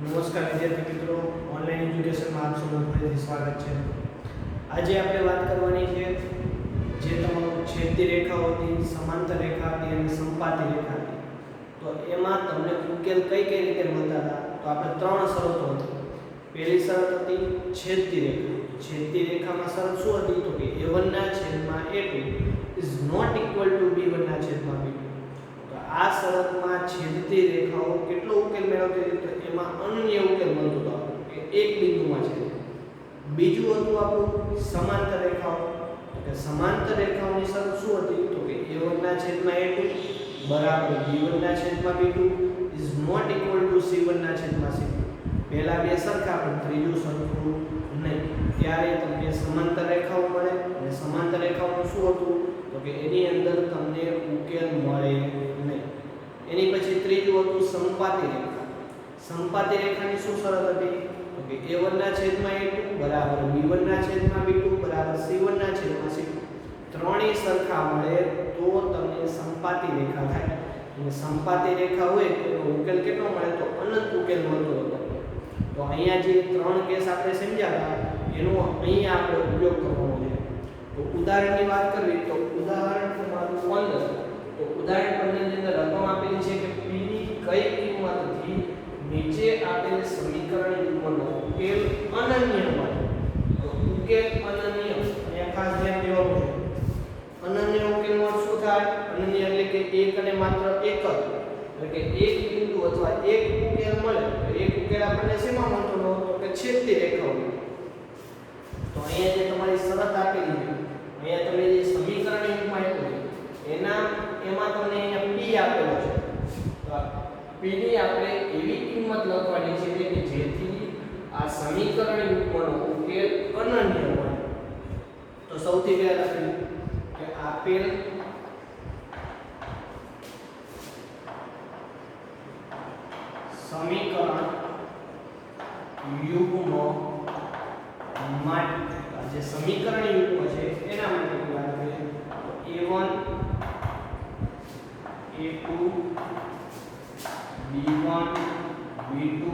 નમસ્કાર વિદ્યાર્થી મિત્રો, ઓનલાઈન એજ્યુકેશનમાં આપ સૌનું ફરીથી સ્વાગત છે. આજે આપણે વાત કરવાની છે જે તમારું છેદતી રેખા હતી, સમાંતર રેખા હતી અને સંપાતી રેખા હતી. તો એમાં તમને ઉકેલ કઈ કઈ રીતે મળતા હતા? તો આપણે ત્રણ શરતો હતી. પહેલી શરત હતી છેદતી રેખા. છેદતી રેખામાં શરત શું હતી? તો કે a1 ના છેદમાં a2 is not equal to b1 ના છેદમાં b2. તો આ શરતમાં છેદતી રેખાઓ કેટલો ઉકેલ મેળવતી હતી? તો એમાં અનન્ય ઉકેલ મળતો હતો કે એક બિંદુમાં છે. બીજું હતું આપણું સમાંતર રેખાઓ. તો કે સમાંતર રેખાઓની શરત શું હતી? તો કે a1 ના છેદમાં a2 બરાબર b1 ના છેદમાં b2 is not equal to c1 ના છેદમાં c2. પહેલા બે સરખા પણ ત્રીજું સરખું નહીં. ત્યારે તમને સમાંતર રેખાઓ મળે. અને સમાંતર રેખાઓનું શું હતું? તો કે એની અંદર તમને ઉકેલ મળે નહીં. એની પછી ત્રીજું હતું સંપાતી રેખા. સંપાતી રેખાની શું શરત હતી? તો કે a1 ના છેદમાં a2 બરાબર b1 ના છેદમાં b2 બરાબર c1 ના છેદમાં c2. ત્રણેય સરખા મળે તો તમને સંપાતી રેખા થાય. અને સંપાતી રેખા હોય તો એનો ઉકેલ કેટલો મળે? તો અનંત ઉકેલ મળતો હતો. તો અહીંયા જે ત્રણ કેસ આપણે સમજ્યા હતા એનો અહીંયા આપણે ઉપયોગ કરવાનો છે. તો ઉદાહરણની વાત કરવી તો ઉદાહરણ તમારું 15. તો ઉદાહરણ 15 ની અંદર રકમ આપેલી છે કે p ની કઈ કિંમતથી નીચે આપેલ સમીકરણ યુગ્મનો ઉકેલ અનન્ય મળે. તો ઉકેલ અનન્ય અહીંયા ખાસ ધ્યાન દેવાનું છે. અનન્ય ઉકેલનો અર્થ શું થાય? અનન્ય એટલે કે એક અને માત્ર એક જ. એટલે કે એક બિંદુ અથવા એક ઉકેલ મળે. એક ઉકેલ આપણને શેમાં મળતો હતો? તો કે છેદતી રેખાઓ. તો અહીંયા જે તમારી શરત આપેલી છે, અહીંયા તમે જે સમીકરણ યુગ્મ આપ્યું છે એમાં તમને અહીંયા p આપેલો છે. તો p ની આપણે એવી કિંમત લખવાની છે કે જેથી આ સમીકરણ યુગ્મનો ઉકેલ અનન્ય મળે. તો સૌથી પહેલા લખીએ કે આપેલ સમીકરણ યુગ્મ માટે જે સમીકરણ યુગ્મ છે એના માટે વાત કરીએ તો a1 a2 b1 b2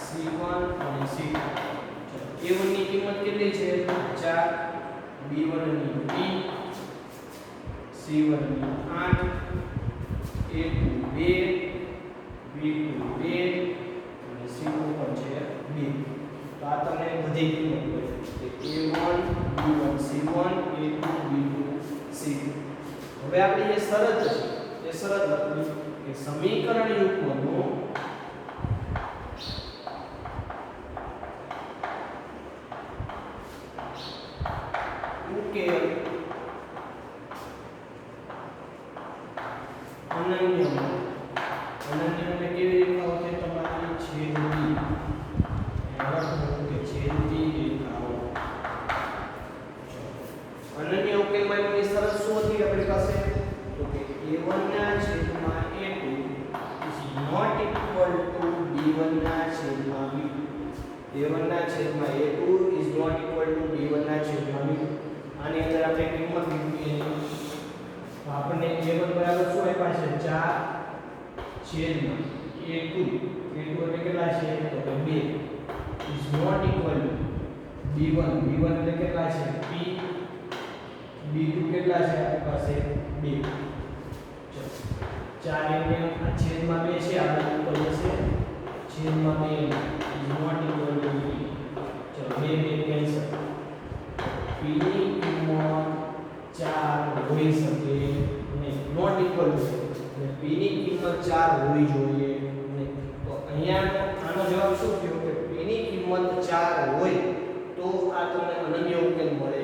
c1 અને c2. a1 ની કિંમત કેટલી છે? 4. b1 ની 2, c1 ની 8, a2 2, b2 2 અને c2 પણ છે 2. તો આ તમને બધી કિંમત મળે છે a1 b1 c1 a2 b2 c2. હવે આપણે જે શરત છે એ શરત લખવી કે સમીકરણ યુગ્મનો ઉકેલ અનન્ય મળે. અનન્ય એટલે કેવી રેખાઓ છે? તમારી છેદતી. છેદતી રેખાઓ. અનન્ય ઉકેલમાં એની શરત શું હતી આપણી પાસે? તો કે a1 ના છેદમાં a2 is not equal to b1 ના છેદમાં b2. a1 ના છેદમાં a2 is not equal to b1 ના છેદમાં b2. આની અંદર આપણે કિંમત મૂકીએ તો આપણને a1 બરાબર શું આપ્યા છે? 4 છેદમાં a2. a2 એટલે કેટલા છે? તો કે 2 is not equal to b1. b1 એટલે કેટલા છે? p. b2 કેટલા છે? આપણી પાસે 2. ચલો 4 એટલે આ છેદમાં 2 છે, આપણે ઉપર જશે છેદમાં 2 is not equal to p. ચલો 2 કેન્સલ. p ની કિંમત 4 હોઈ શકે નહીં. નોટ ઇક્વલ ટુ એટલે p ની કિંમત 4 હોવી જોઈએ નહીં. તો અહીંયા આનો જવાબ શું થયો કે p ની કિંમત 4 હોય તો આ તમને અનન્ય ઉકેલ મળે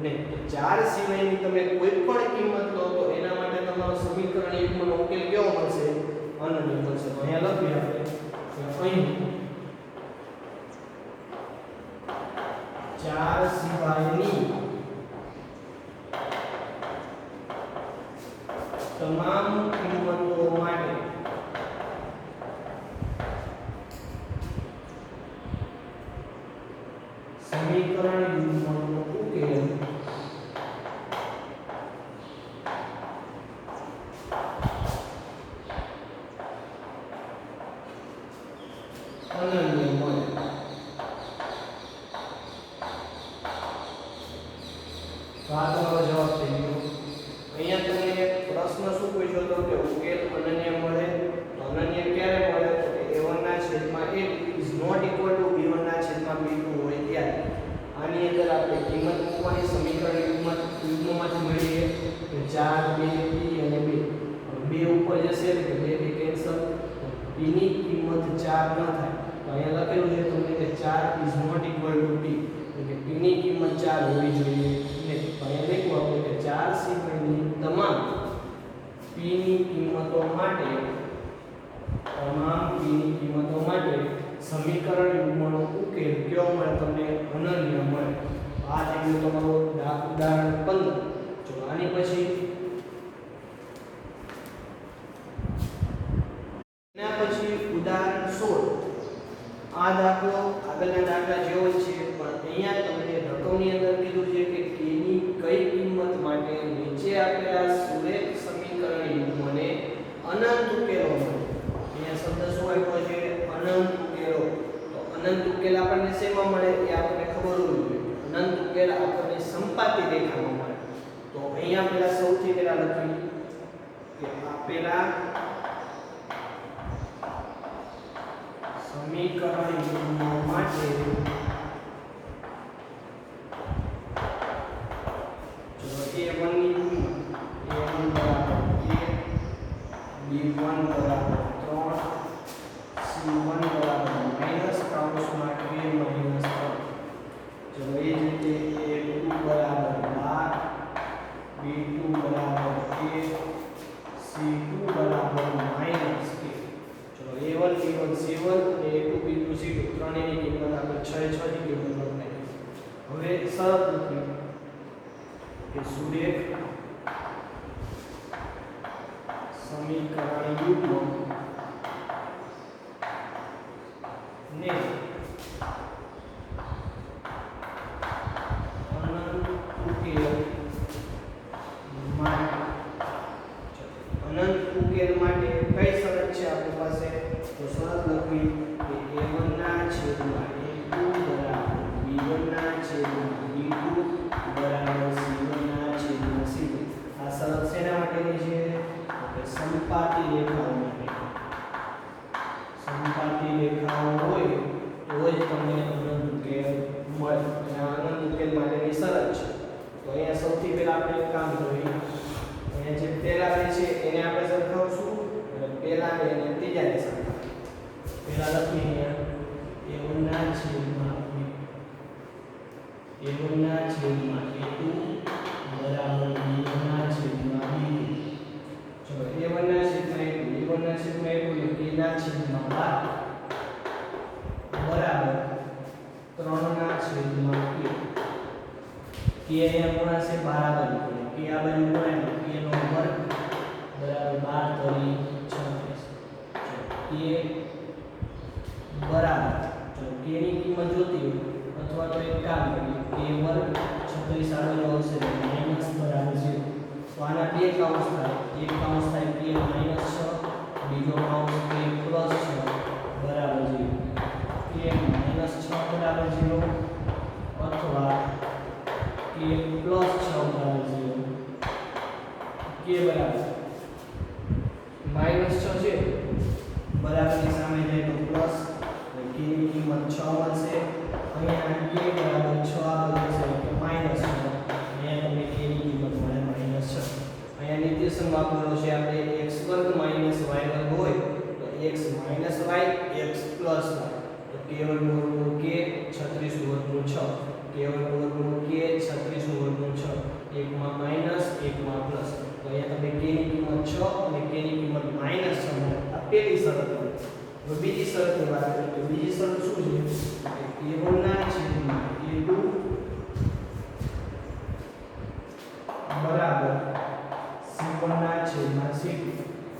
નહીં. તો 4 સિવાયની તમે કોઈ પણ કિંમત લો તો એના માટે તમારો સમીકરણ યુગ્મનો ઉકેલ કેવો મળશે? અનન્ય મળશે. તો અહીંયા લખીએ આપણે કે અહીં 4 સિવાયની તમામ કિંમતો માટે સમીકરણ યુગ્મનો ઉકેલ અનન્ય મળે. તો આ તમારો જવાબ થઈ ગયો. અહીંયા તમને પ્રશ્ન શું પૂછ્યો હતો કે ઉકેલ અનન્ય મળે. તો અનન્ય ક્યારે મળે? તો કે a1 ના છેદમાં a is not equal to b1 ના છેદમાં b2 હોય ત્યારે. આની અંદર આપણે કિંમત મૂકવાની સમીકરણ યુગ્મમાંથી મળીએ કે 4 2 p અને 2. 2 ઉપર જશે એટલે 2 થી કેન્સલ. p ની કિંમત 4 ન થાય. તો અહીંયા લખેલું છે તમને કે 4 is not equal to p. એટલે કે p ની કિંમત 4 હોવી જોઈએ નહીં. તો અહીંયા લખ્યું આપણે કે 4 સિવાયની તમામ p ની કિંમતો માટે સમીકરણ યુગ્મનો ઉકેલ કયો મળે? તમને અનન્ય મળે. આ થઈ ગયું તમારું ઉદાહરણ 15. ચલો આની પછી ઉદાહરણ 16. આ દાખલો આગળના દાખલા જેવો જ છે, પણ અહીંયા તમને રકમની અંદર કીધું છે કે k ની કઈ કિંમત માટે નીચે આપેલા સુરેખ સમીકરણ યુગ્મને અનંત ઉકેલો મળે. અહીંયા શબ્દ શું આપ્યો છે? અનંત ઉકેલો. તો અનંત ઉકેલ આપણને શેમાં મળે એ આપણને ખબર હોવી જોઈએ. અનંત ઉકેલ આપણને સંપાતી રેખામાં મળે. તો અહીંયા પહેલા સૌથી પહેલા લખી કે આપેલા સમીકરણ યુગ્મો માટે ચલો a1 ની કિંમત a1 બરાબર 1, b1 બરાબર 3, c1 બરાબર માઈનસ કૌંસમાં k માઈનસ 3. ચલો એ જ રીતે a2 બરાબર 12, b2 બરાબર 1, c2 બરાબર માઈનસ k. ચલો a1 b1 c1 અને a2 b2 c2 ત્રણેયની કિંમત આપણે 6 ની કિંમત લખી. હવે શરત લખી કે સુરેખ સમીકરણ યુગ્મ ને અનંત ઉકેલ માટે કઈ શરત છે આપણી પાસે? તો શરત લખવી કે a1 ના છેદમાં a2 બરાબર b1 ના છેદમાં b2 બરાબર c1 ના છેદમાં c2. આ શરત શેના માટેની છે? કે સંપાતી રેખાઓ માટે. સંપાતી રેખાઓ હોય તો જ તમને અનંત ઉકેલ મળે. આ અનંત ઉકેલ માટેની શરત છે. તો અહીંયા સૌથી પહેલા આપણે એક કામ કરીએ. અહીંયા જે પહેલા બે છે એને આપણે સરખાવશું અને પહેલા બે ને ત્રીજાને સરખાવીએ. પહેલા લખીએ a1 ના છેદમાં a1 ના છેદમાં a2 બરાબર b1 ના છેદમાં b2. ચલો a1 ના છેદમાં a2 a1 ના છેદમાં a2 એટલે k ના છેદમાં 12 બરાબર 3 ના છેદમાં k. k અહીંયા ગુણાશે 12 બાજુ k આ બાજુ ગુણાય તો k નો વર્ગ બરાબર 12 તરી 36. બરાબર ચલો k ની કિંમત જોતી હોય અથવા તો એક કામ કરીએ k વર્ગ 36 આગળ આવશે માઈનસ બરાબર 0. તો આના બે કૌંસ થાય. એક કૌંસ થાય k માઈનસ 6, બીજો કૌંસ k પ્લસ 6 બરાબર 0. k માઈનસ 6 બરાબર 0 અથવા k પ્લસ 6 બરાબર 0. k બરાબર માઈનસ 6 છે બરાબરની સામે જાય તો પ્લસ k ની કિંમત 6 મળશે. અહીંયા k બરાબર 6 આગળ જશે એટલે માઈનસ 6. અહીંયા તમને k ની કિંમત મળે માઈનસ 6. અહીંયા નિર્દેશન વાપરેલો છે આપણે x વર્ગ માઈનસ y વર્ગ હોય તો x minus y x plus y. તો k વર્ગમૂળ k 36 વર્ગમૂળ 6 k વર્ગમૂળ k 36 વર્ગમૂળ 6 એકમાં માઈનસ એકમાં પ્લસ. તો અહીંયા તમે k ની કિંમત 6 અને k ની કિંમત માઈનસ 6 મળે. આ પહેલી શરત છે. હવે બીજી શરતની વાત કરીએ તો બીજી શરત શું છે? કે a1 ના છેદમાં a2 બરાબર c1 ના છેદમાં c2.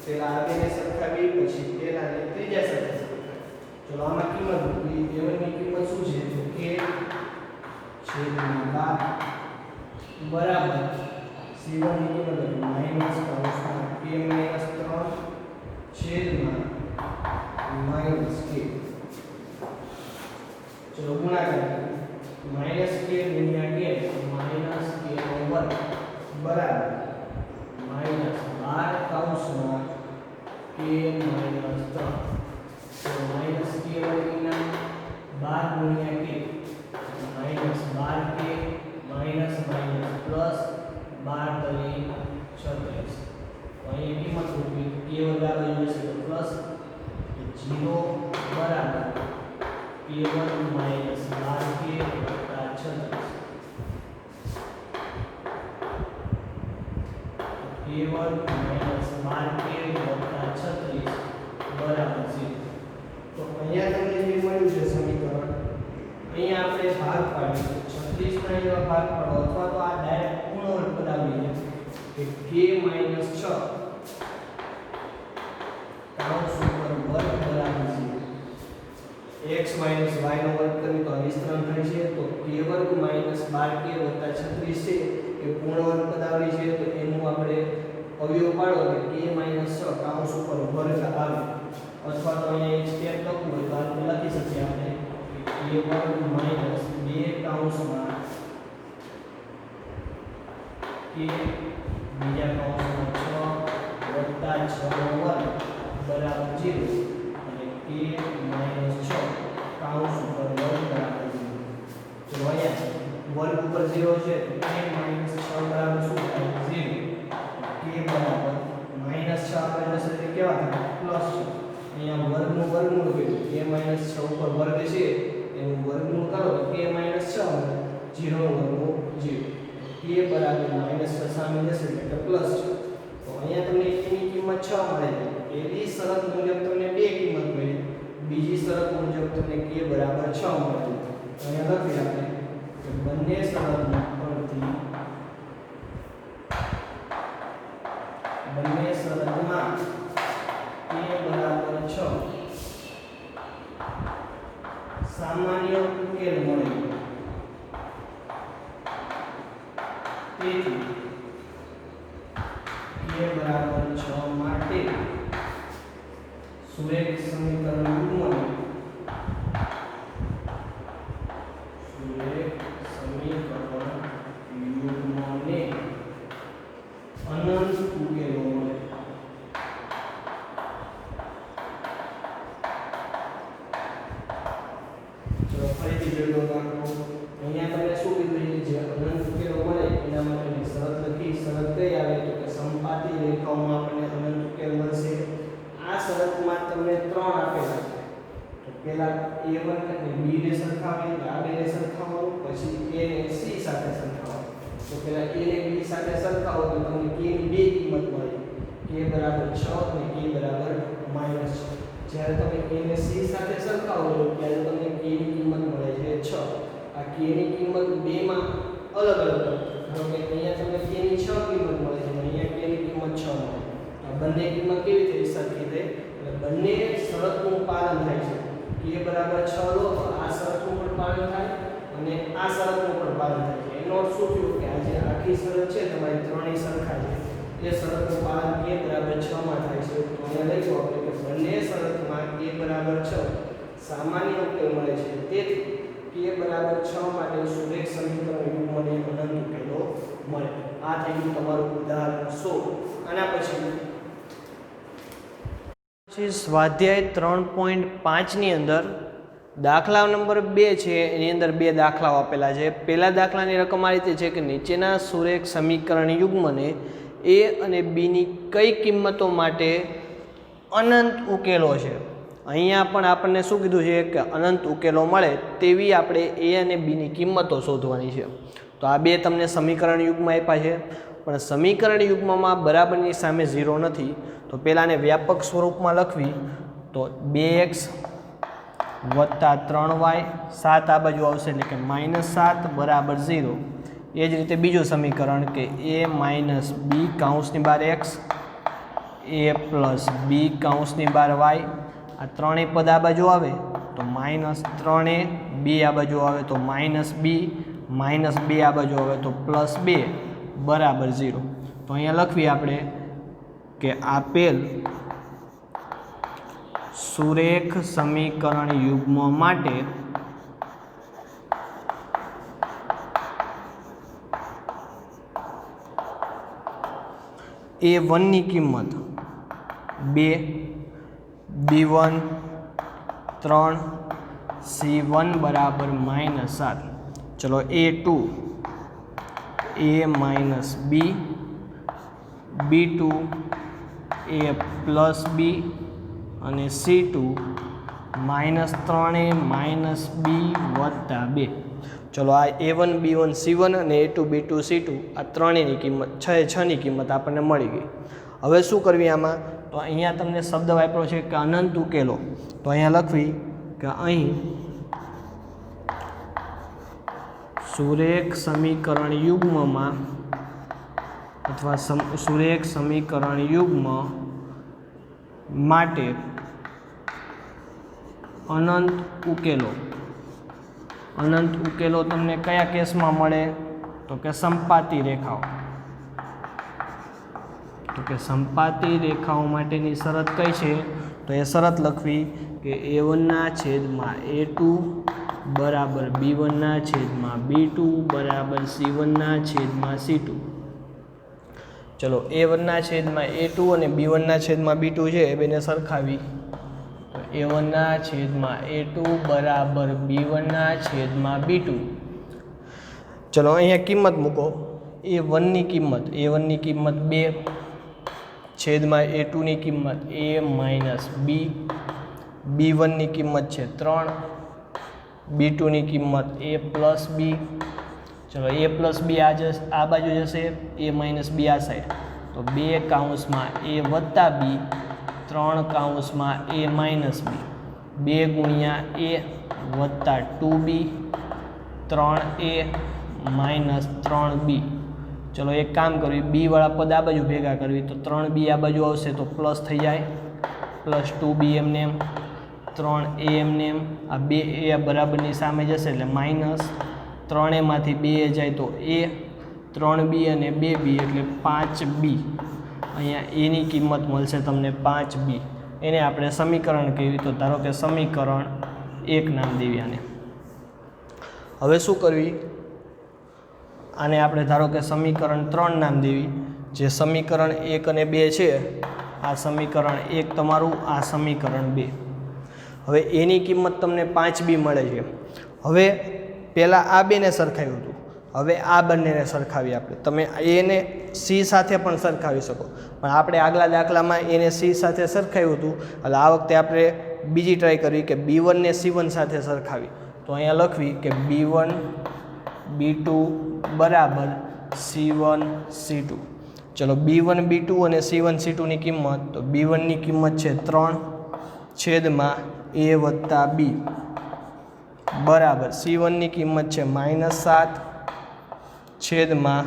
પહેલા આ બેને સરખાવી પછી પહેલા ને ત્રીજા સાથે સરખાવી. ચલો આમાં કિંમત મૂકવી. a1 ની કિંમત શું છે? તો k છેદમાં 12 બરાબર c1 ની કિંમત માઈનસ કૌંસમાં k માઈનસ 3 છેદમાં માઈનસ k. चलो गुणाकार माइनस के गुणिया के माइनस के નો વર્ગ बराबर माइनस 12 કૌંસમાં के माइनस 3 तो माइनस के वर्गना 12 गुणिया के माइनस 12 के माइनस माइनस प्लस 12 तरी 36 तो અહીં કિંમત મૂકવી કે વર્ગ આવે જશે તો પ્લસ 0 બરાબર k1 માઈનસ 12k વત્તા 36 k1 માઈનસ 12k વત્તા 36 બરાબર 0 તો અહીંયા તમને જે મળ્યું છે સમીકરણ અહીંયા આપણે ભાગ પાડીએ 36 ના જેવા ભાગ પાડો અથવા તો આ ડાયરેક્ટ પૂર્ણ પદ આવી જાય કે k 6 કૌંસ ઉપર વર્ગ બરાબર 0 x માઈનસ y નો વર્ગ કરીએ તો વિસ્તરણ થાય છે તો k વર્ગ માઈનસ 12k વત્તા 36 છે એ પૂર્ણ વર્ગ પદ આવી છે તો એનું આપણે અવયવ પાડો કે k માઈનસ 6 કૌંસ ઉપર વર્ગ આવે અથવા તો અહીંયા એક સ્ટેપ લખવું હોય તો આપણે લખી શકીએ આપણે k વર્ગ માઈનસ 2 કૌંસમાં k બીજા કૌંસમાં 6 વત્તા 6 નો વર્ગ બરાબર 0 અને k માઈનસ 6 કૌંસ ઉપર વર્ગ બરાબર 0 તો અહીંયા વર્ગ ઉપર 0 છે તો k માઈનસ 6 બરાબર શું થાય 0 k બરાબર માઈનસ 6 આપણે જશે એટલે કેવા થાય પ્લસ 6 અહીંયા વર્ગનું વર્ગમૂળ કર્યું k માઈનસ 6 ઉપર વર્ગ છે એનું વર્ગમૂળ કરો તો k માઈનસ 6 મળે 0 નું વર્ગમૂળ 0 k બરાબર માઈનસ 6 સામે જશે એટલે પ્લસ 6 તો અહીંયા તમને k ની કિંમત 6 મળે છે પહેલી શરત મુજબ તમને બે કિંમત મળી બીજી શરત મુજબ તમને k બરાબર 6 મળે છે તો અહીંયા લખી આપણે કે બંને શરતના પરથી બંને શરતમાં k બરાબર 6 સામાન્ય ઉકેલ મળે તેથી k બરાબર 6 માટે સુરેખ સમીકરણ યુગ્મને અનંત ઉકેલો મળે ચલો ફરીથી જોઈ લો દાખલો અહીંયા તમને શું કીધું છે જે અનંત ઉકેલો મળે એના માટેની શરત લખી શરત કઈ આવે તો કે સમપાતી રેખાઓમાં આપણને અનંત ઉકેલ મળશે આ શરતમાં તમને 3 આપેલા છે તો પહેલા a1 અને b ને સરખાવીએ તો આ બેને સરખાવવાનું પછી a ને c સાથે સરખાવવાનું તો પહેલા a ને b સાથે સરખાવો તો તમને k ની બે કિંમત મળે k બરાબર 6 અને k બરાબર -6 જ્યારે તમે a ને c સાથે સરખાવો છો ત્યારે તમને k ની કિંમત મળે છે 6 આ k ની કિંમત બેમાં અલગ અલગ કારણ કે અહીંયા તમને k ની 6 કિંમત મળે છે અને અહીંયા k ની કિંમત 6 મળે આ બંને કિંમત કેવી થઈ સરખી થઈ એટલે બંને શરતનું પાલન થાય છે k બરાબર 6 લો તો આ શરતનું પણ પાલન થાય અને આ શરતનું પણ પાલન થાય છે એનો અર્થ શું થયો કે આ જે આખી શરત છે તમારી ત્રણેય સરખા છે એ શરતનું પાલન k બરાબર 6 માં થાય છે તો અહીંયા લખો આપણે કે બંને શરતમાં k બરાબર 6 સામાન્ય ઉકેલ મળે છે તેથી k બરાબર 6 માટે સુરેખ સમીકરણ યુગ્મને અનંત ઉકેલો મળે આ થઈ ગયું તમારું ઉદાહરણ 16 આના પછી સ્વાધ્યાય 3.5 ની અંદર દાખલા નંબર 2 છે એની અંદર બે દાખલાઓ આપેલા છે પહેલા દાખલાની રકમ આ રીતે છે કે નીચેના સુરેખ સમીકરણ યુગ્મને a અને b ની કઈ કિંમતો માટે અનંત ઉકેલો છે અહીંયા પણ આપણને શું કીધું છે કે અનંત ઉકેલો મળે તેવી આપણે a અને b ની કિંમતો શોધવાની છે તો આ બે તમને સમીકરણ યુગ્મ આપ્યા છે પણ સમીકરણ યુગ્મમાં બરાબરની સામે 0 નથી તો પહેલાને વ્યાપક સ્વરૂપમાં લખવી તો 2x વત્તા 3y 7 આ બાજુ આવશે એટલે કે -7 બરાબર 0 એ જ રીતે બીજું સમીકરણ કે a માઇનસ b કૌંસની બહાર x a પ્લસ b કૌંસની બહાર y આ ત્રણેય પદ આ બાજુ આવે તો -3a b આ બાજુ આવે તો -b -2 આ બાજુ આવે તો +2 બરાબર 0 તો અહીંયા લખવી આપણે કે આપેલ સુરેખ સમીકરણ યુગ્મ માટે A1ની કિંમત 2, B1 3, C1 બરાબર -7. ચલો A2 A minus B, B2 A plus B અને C2 -3A માઇનસ B વત્તા 2. ચલો આ A1 B1 C1 અને A2 B2 C2 આ ત્રણેયની કિંમત 6ની કિંમત આપણને મળી ગઈ. હવે શું કરવી આમાં? તો અહીંયા તમને શબ્દ વાપરો છે કે અનંત ઉકેલો. તો અહીંયા લખવી કે અહીં સુરેખ સમીકરણ યુગ્મમાં અથવા સુરેખ સમીકરણ યુગ્મ માટે અનંત ઉકેલો. અનંત ઉકેલો તમને કયા કેસમાં મળે? તો કે સંપાતી રેખાઓ. તો કે સંપાતી રેખાઓ માટેની શરત કઈ છે? તો એ શરત લખવી કે A1/A2 બરાબર B1/B2 બરાબર C1/C2. ચલો A1/A2 અને B1/B2 છે એ બેને સરખાવી. તો A1/A2 બરાબર B1/B2. ચલો અહીંયા કિંમત મૂકો. A1ની કિંમત 2 છેદમાં A2ની કિંમત A માઇનસ B, B1ની કિંમત છે 3, B2ની કિંમત A પ્લસ B. ચલો A પ્લસ B આ બાજુ જશે, A માઇનસ B આ સાઈડ. તો 2 કૌંસમાં A વત્તા B, 3 કૌંસમાં A માઇનસ B, 2 ગુણ્યા A વત્તા 2B, 3A માઇનસ 3B. ચલો એક કામ કરવી, B વાળા પદ આ બાજુ ભેગા કરવી. તો 3B આ બાજુ આવશે તો પ્લસ થઈ જાય, પ્લસ 2B એમને એમ, 3A એમને એમ. આ 2A બરાબરની સામે જશે એટલે માઇનસ, 3Aમાંથી 2A જાય તો A, 3B અને 2B એટલે 5B. અહીંયા એની કિંમત મળશે તમને 5B. એને આપણે સમીકરણ કહેવી. તો ધારો કે સમીકરણ 1 નામ દેવી આને. હવે શું કરવી? આને આપણે ધારો કે સમીકરણ 3 નામ દેવી. જે સમીકરણ 1 અને 2 છે, આ સમીકરણ 1 તમારું, આ સમીકરણ 2. હવે એની કિંમત તમને 5B મળે છે. હવે પહેલાં આ બેને સરખાવ્યું હતું, હવે આ બંનેને સરખાવી આપણે. તમે એને C સાથે પણ સરખાવી શકો, પણ આપણે આગલા દાખલામાં એને C સાથે સરખાવ્યું હતું. એટલે આ વખતે આપણે બીજી ટ્રાય કરવી કે B1 ને C1 સાથે સરખાવી. તો અહીંયા લખવી કે B1 B2 બરાબર C1 C2. ચલો B1 B2 અને C1 C2ની કિંમત. તો B1ની કિંમત છે 3 છેદમાં A વત્તા B બરાબર C1ની કિંમત છે -7 છેદમાં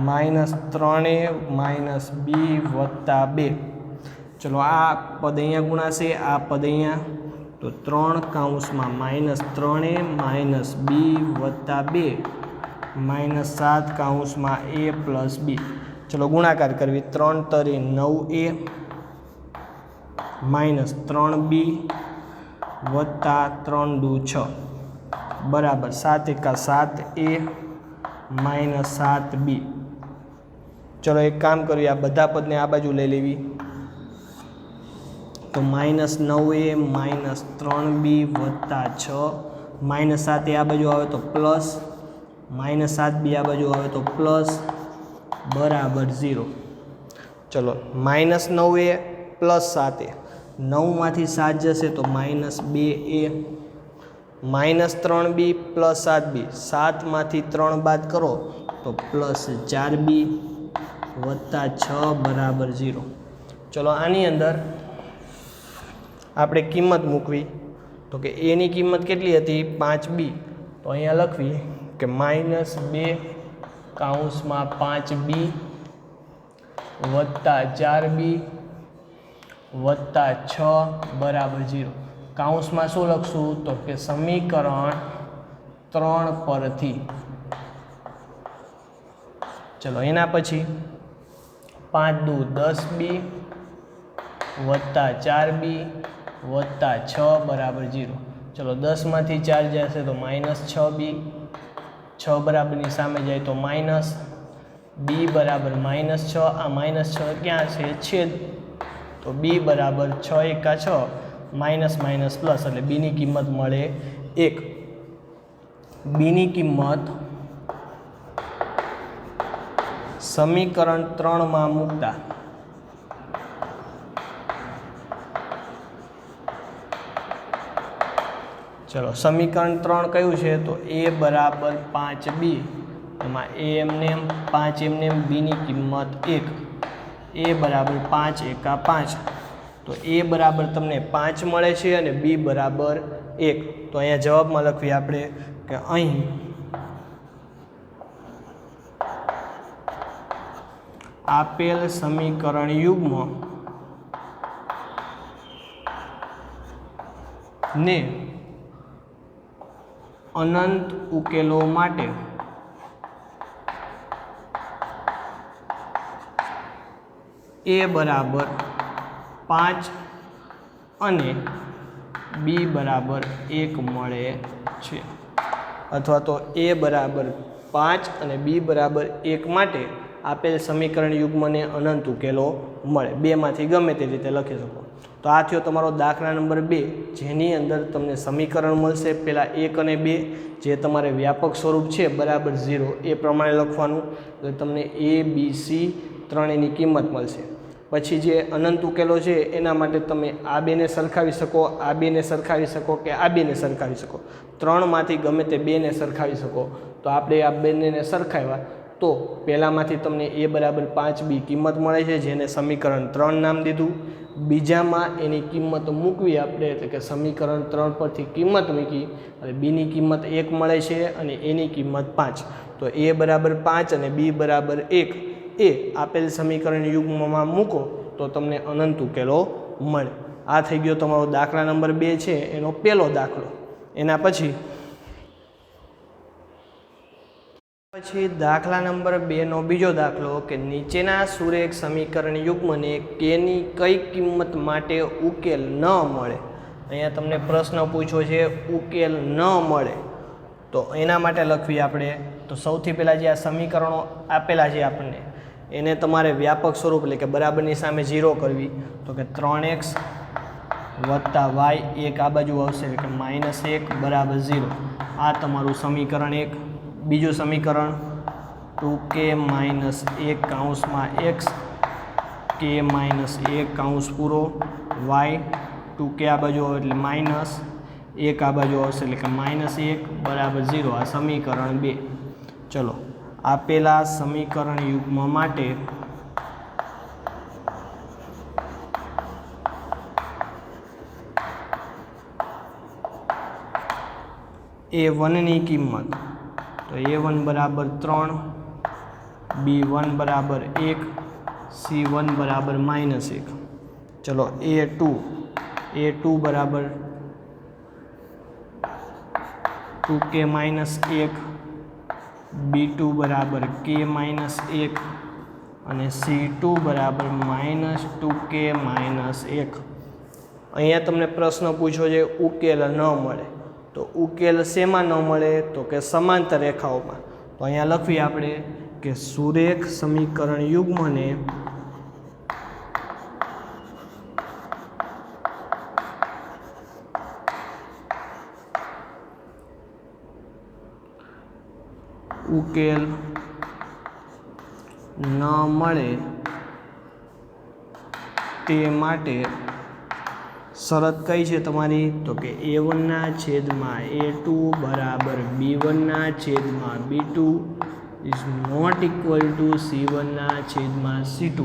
-3A માઇનસ B વત્તા 2. ચલો આ પદ અહીંયા ગુણાશે, આ પદ અહીંયા. તો 3 કૌંસમાં -3A માઇનસ B વત્તા 2 -7 કૌંસમાં A પ્લસ B. ચલો ગુણાકાર કરવી. 3 તરી 9A માઇનસ 3B વત્તા 3 દુ 6 બરાબર 7 એકા 7A માઇનસ 7B. ચલો એક કામ કરીએ, આ બધા પદને આ બાજુ લઈ લેવી. તો -9A માઇનસ 3B વત્તા 6 -7A આ બાજુ આવે તો પ્લસ, -7B આ બાજુ આવે તો પ્લસ બરાબર 0. ચલો -9A પ્લસ 7A, 9માંથી 7 જશે તો -2A, -3B પ્લસ 7B, 7માંથી 3 બાદ કરો તો પ્લસ 4B વત્તા 6 બરાબર 0. ચલો આની અંદર આપણે કિંમત મૂકવી. તો કે એની કિંમત કેટલી હતી? 5B. તો અહીંયા લખવી કે -2 કૌંસમાં 5B વત્તા 4B વત્તા 6 બરાબર 0. કૌંસમાં શું લખશું? તો કે સમીકરણ 3 પરથી. ચલો એના પછી 5 દુ 10B વત્તા 4B વત્તા 6 બરાબર 0. ચલો 10માંથી 4 જશે તો -6B, 6 બરાબરની સામે જાય તો માઇનસ, બી બરાબર -6, આ -6 ક્યાં છે? છેદ. તો બી બરાબર 6 એકા 6 માઇનસ માઇનસ પ્લસ એટલે બીની કિંમત મળે 1. બીની કિંમત સમીકરણ 3 માં મૂકતા ચલો સમીકરણ 3 કયું છે? તો a બરાબર 5b, એમાં a એમને 5 એમને બીની કિંમત 1. a બરાબર 5 એકા 5, તો a બરાબર તમને 5 મળે છે અને b બરાબર 1. તો અહીંયા જવાબમાં લખીએ આપણે કે અહીં આપેલ સમીકરણ યુગ્મ ને અનંત ઉકેલો માટે a બરાબર 5 અને b બરાબર 1 મળે છે, અથવા તો a બરાબર 5 અને b બરાબર 1 માટે આપેલ સમીકરણ યુગ્મને અનંત ઉકેલો મળે. બેમાંથી ગમે તે રીતે લખી શકો. તો આ થયો તમારો દાખલા નંબર 2, જેની અંદર તમને સમીકરણ મળશે. પહેલાં 1 અને 2 જે તમારે વ્યાપક સ્વરૂપ છે બરાબર 0 એ પ્રમાણે લખવાનું, એટલે તમને a b c ત્રણેયની કિંમત મળશે. પછી જે અનંત ઉકેલો છે એના માટે તમે આ બેને સરખાવી શકો, આ બેને સરખાવી શકો કે આ બેને સરખાવી શકો. ત્રણમાંથી ગમે તે બેને સરખાવી શકો. તો આપણે આ બંનેને સરખાવ્યા તો પહેલાંમાંથી તમને a બરાબર 5b કિંમત મળે છે, જેને સમીકરણ 3 નામ દીધું. બીજામાં એની કિંમત મૂકવી આપણે, એટલે કે સમીકરણ 3 પરથી કિંમત મૂકી અને બીની કિંમત 1 મળે છે અને એની કિંમત 5. તો a બરાબર 5 અને b બરાબર 1 એ આપેલ સમીકરણ યુગ્મમાં મૂકો તો તમને અનંત ઉકેલો મળે. આ થઈ ગયો તમારો દાખલા નંબર 2 છે એનો પહેલો દાખલો. એના પછી દાખલા નંબર 2 નો બીજો દાખલો કે નીચેના સુરેખ સમીકરણ યુગ્મને કેની કઈ કિંમત માટે ઉકેલ ન મળે. અહીંયા તમને પ્રશ્ન પૂછ્યો છે ઉકેલ ન મળે, તો એના માટે લખવી આપણે. તો સૌથી પહેલાં જે આ સમીકરણો આપેલા છે આપણને એને તમારે વ્યાપક સ્વરૂપ એટલે કે બરાબરની સામે 0 કરવી. તો કે 3x વત્તા y 1 આ બાજુ આવશે એટલે કે -1 બરાબર 0. આ તમારું સમીકરણ 1. બીજું સમીકરણ 2k - 1 કૌંસમાં x k - 1 કૌંસ પૂરો y 2k આ બાજુ આવે એટલે -1 આ બાજુ આવશે એટલે કે -1 બરાબર 0. આ સમીકરણ 2. ચલો આપેલા સમીકરણ યુગ્મ માટે a1 ની કિંમત, તો a1 બરાબર 3, b1 બરાબર 1, c1 બરાબર -1. ચલો a2 બરાબર 2k - 1, b2 બરાબર k - 1 અને c2 બરાબર -2k - 1. અહીંયા તમને પ્રશ્ન પૂછ્યો છે ઉકેલ ન મળે. તો ઉકેલ શેમાં ન મળે? તો કે સમાંતર રેખાઓમાં. તો અહીંયા લખીએ આપણે કે સુરેખ સમીકરણ યુગ્મને ઉકેલ ન મળે તે માટે શરત કઈ છે તમારી? તો કે a1 ના છેદમાં a2 બરાબર b1 ના છેદમાં b2 is not equal to c1 ના છેદમાં c2.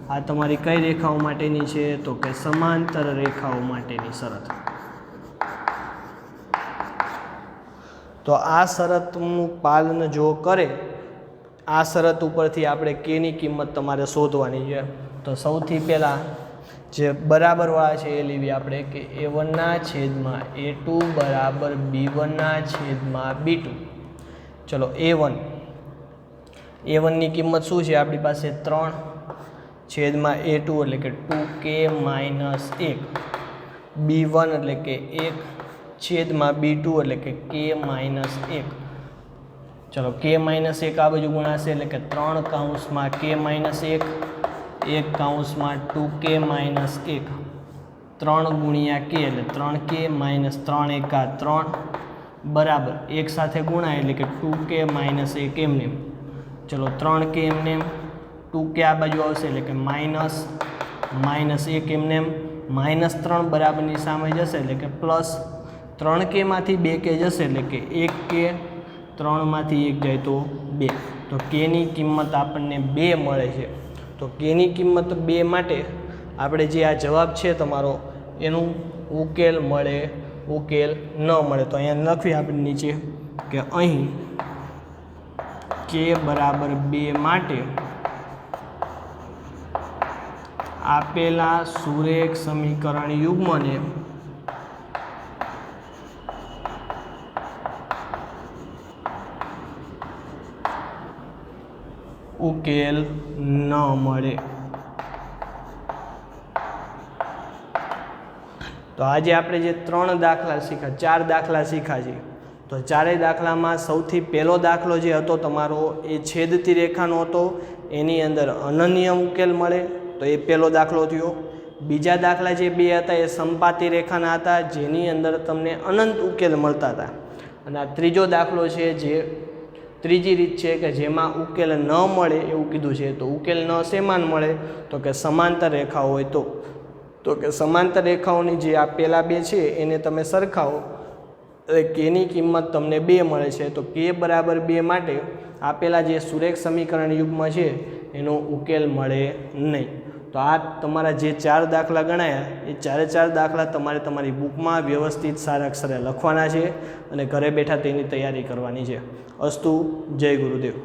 આ તમારી કઈ રેખાઓ માટેની છે? તો કે સમાંતર રેખાઓ માટેની શરત. તો આ શરતનું પાલન જો કરે, આ શરત ઉપરથી આપણે કેની કિંમત તમારે શોધવાની છે. તો સૌથી પહેલાં જે બરાબરવાળા છે એ લેવી આપણે કે a1 ના છેદમાં a2 બરાબર b1 ના છેદમાં b2. ચલો a1 ની કિંમત શું છે આપણી પાસે? 3 છેદમાં a2 એટલે કે 2k - 1, b1 એટલે કે 1 છેદમાં b2 એટલે કે k - 1. ચલો k માઇનસ 1 આ બાજુ ગુણાશે એટલે કે 3 કૌંસમાં k માઇનસ 1 1 કૌંસમાં 2k માઇનસ 1 3 ગુણ્યા k એટલે 3k માઇનસ 3 1 3 બરાબર 1 સાથે ગુણાય એટલે કે 2k માઇનસ 1 એમને ચલો 3k એમને 2k આ બાજુ આવશે એટલે કે માઇનસ 1 એમને -3 બરાબરની સામે જશે એટલે કે પ્લસ 3k માંથી 2k જશે એટલે કે 1k 3 માંથી 1 જાય તો 2 તો k ની કિંમત આપણને 2 મળે છે તો k ની કિંમત 2 માટે આપણે જે આ જવાબ છે તમારો એનું ઉકેલ ન મળે તો અહીંયા લખીએ આપણે નીચે કે અહીં k બરાબર 2 માટે આપેલા સુરેખ સમીકરણ યુગ્મને ઉકેલ ન મળે. તો આજે આપણે જે 4 દાખલા શીખ્યા છે તો ચારેય દાખલામાં સૌથી પહેલો દાખલો જે હતો તમારો એ છેદતી રેખાનો હતો, એની અંદર અનન્ય ઉકેલ મળે તો એ પહેલો દાખલો થયો. બીજા દાખલા જે 2 હતા એ સંપાતી રેખાના હતા, જેની અંદર તમને અનંત ઉકેલ મળતા હતા. અને આ ત્રીજો દાખલો છે જે ત્રીજી રીત છે કે જેમાં ઉકેલ ન મળે એવું કીધું છે. તો ઉકેલ ન શેમાં મળે તો કે સમાંતર રેખા હોય તો કે સમાંતર રેખાઓની જે આ પહેલા 2 છે એને તમે સરખાવો કેની કિંમત તમને 2 મળે છે. તો k બરાબર 2 માટે આપેલા જે સુરેખ સમીકરણ યુગ્મ છે એનો ઉકેલ મળે નહીં. તો આ તમારા જે 4 દાખલા ગણાયા એ 4 દાખલા તમારે તમારી બુકમાં વ્યવસ્થિત સારા અક્ષરે લખવાના છે અને ઘરે બેઠા તેની તૈયારી કરવાની છે. અસ્તુ. જય ગુરુદેવ.